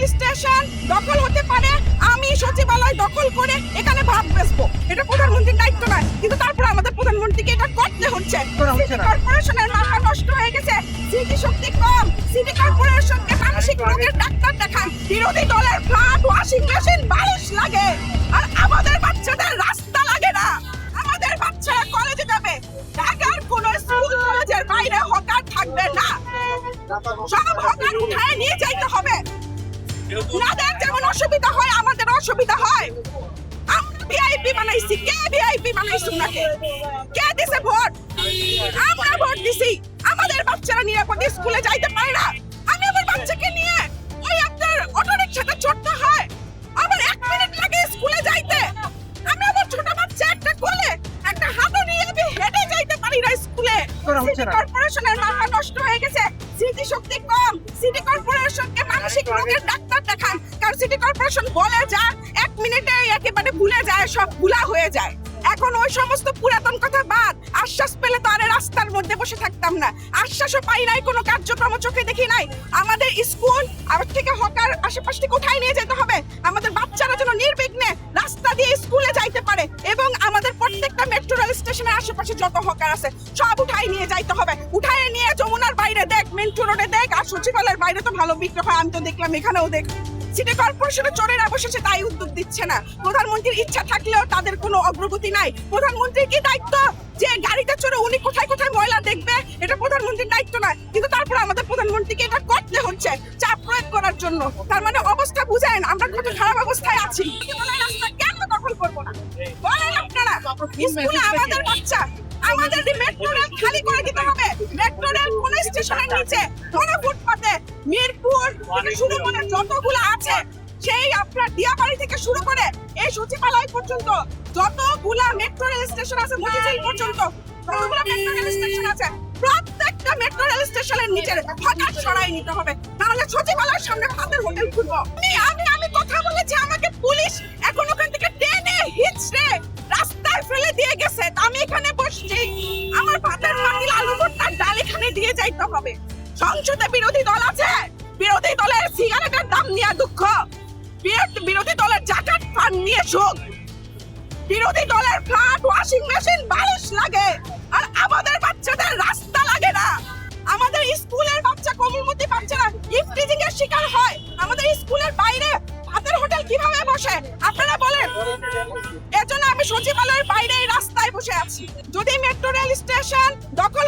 Rail station দখল হতে পারে, আমি সচিবালয় দখল করে এখানে ভাব বেচবো, এটা প্রধানমন্ত্রীর দায়িত্ব নয়। কিন্তু তারপরে আমাদের প্রধানমন্ত্রীকে এটা করতে হচ্ছে। সিটি কর্পোরেশনের মাথা নষ্ট হয়ে গেছে, সিটি শক্তি কম, সিটি কর্পোরেশনকে মানসিক রোগের ডাক্তার দেখান, বিরোধী দলের ফ্ল্যাট ওয়াশিং মেশিন বালিশ লাগে, আর আমাদের বাচ্চাদের রাস্তা লাগে না। আমাদের বাচ্চারা কলেজে যাবে, ঢাকার কোন স্কুল কলেজের বাইরে হকার থাকবে না, সব হকার উঠায় নিয়ে যাইতে হবে। ওনাদের যেমন অসুবিধা হয় আমাদের অসুবিধা হয়। আমরা ভিআইপি বানাইছি, কে ভিআইপি বানাইছি ওনাকে? কে দিছে ভোট? আমরা ভোট দিছি। আমাদের বাচ্চারা নিরাপদে স্কুলে যাইতে পারে না। আমি আমার বাচ্চাকে নিয়ে ওই আপনার অটোরিকশাতে চড়তে হয়, আমার 1 মিনিট লাগে স্কুলে যাইতে। আমি আমার ছোট বাচ্চা একটা কোলে একটা হাতে নিয়ে আমি হেঁটে যাইতে পারি না স্কুলে। সিটি কর্পোরেশনের মাথা নষ্ট হয়ে গেছে, সিটি শক্তি কম, সিটি কর্পোরেশনকে মানসিক রোগের ডাক্তার দেখান, কারণ সিটি কর্পোরেশন বলে যা 1 মিনিটে একেবারে ভুলে যায়, সব ভুলা হয়ে যায়। এখন ওই সমস্ত পুরাতন কথা বাদ, আশ্বাস পেলে তো আর রাস্তার মধ্যে বসে থাকতাম না। আশ্বাসও পাই নাই, কোনো কার্যক্রম চোখে দেখি নাই। আমাদের স্কুল আমার থেকে হকার আশেপাশে কোথায় নিয়ে যেতে হবে, আমাদের বাচ্চারা যেন নির্বিঘ্নে রাস্তা দিয়ে স্কুলে যাইতে পারে, এবং আমাদের প্রত্যেকটা মেট্রো রেল স্টেশনের আশেপাশে যত হকার আছে সব উঠাই নিয়ে যাইতে হবে। উঠায় নিয়ে যমুনার বাইরে দেখ, মেট্রো রোডে দেখ, আর সচিবালয়ের বাইরে তো ভালো বিক্রি হয়, আমি তো দেখলাম, এখানেও দেখ। সিটি কর্পোরেশনে চোরেরা বসেছে, তাই উদ্যোগ দিচ্ছে না। প্রধানমন্ত্রীর ইচ্ছা থাকলেও তাদের কোনো অগ্রগতি নাই। প্রধানমন্ত্রীর কি দায়িত্ব যে গাড়িতে চড়ে উনি কোথায় কোথায় ময়লা দেখবে? এটা প্রধানমন্ত্রীর দায়িত্ব নয়। কিন্তু তারপরে আমাদের প্রধানমন্ত্রীকে এটা করতে হচ্ছে চাপ প্রয়োগ করার জন্য। তার মানে অবস্থা বুঝেন আমরা কত খারাপ অবস্থায় আছি। রাস্তা কেন দখল করবো না বলেন আপনারা? স্কুলে আমাদের বাচ্চা, আমাদের মেট্রো রেল খালি করে দিতে হবে। মেট্রো রেল কোন স্টেশনের নিচে, কোন ফুটপাতে, মিরপুর থেকে শুরু করে যতগুলো আছে, সেই আপনার দিয়াবাড়ি থেকে শুরু করে এই সচিবালয় পর্যন্ত যতগুলা মেট্রো রেল স্টেশন আছে, মতিঝিল পর্যন্ত যতগুলা মেট্রো রেল স্টেশন আছে, প্রত্যেকটা মেট্রো রেল স্টেশনের নিচে হঠাৎ সরাই নিতে হবে, তাহলে সচিবালয়ের সামনে হাতের হোটেল খুলবো। আমি কথা বলেছি, আমাকে পুলিশ এখন ওখান থেকে টেনে হিচড়ে রাস্তায় ফেলে দিয়ে গেছে। আমি এখানে বসছি, আমার ভাতের পাতিল আলু ভর্তার ডাল এখানে দিয়ে যাইতে হবে। সংসদে বিরোধী দল আছে, বিরোধী দলের সিগারেটের দাম নিয়ে দুঃখ, বিরোধী দলের জাকাত ফান্ড নিয়ে শোক, বিরোধী দলের ফ্ল্যাট ওয়াশিং মেশিন বালিশ লাগে, আর আমাদের বাচ্চাদের রাস্তা লাগে না। আমাদের স্কুলের বাচ্চা, কোমলমতি বাচ্চারা ইফটিজিং এর শিকার হয়। আমাদের স্কুলের বাইরে ভাতের হোটেল কিভাবে বসে আপনারা বলেন? এজন্য আমি সচিবালয়ের বাইরে রাস্তায় বসে আছি। যদি মেট্রো রেল স্টেশন দখল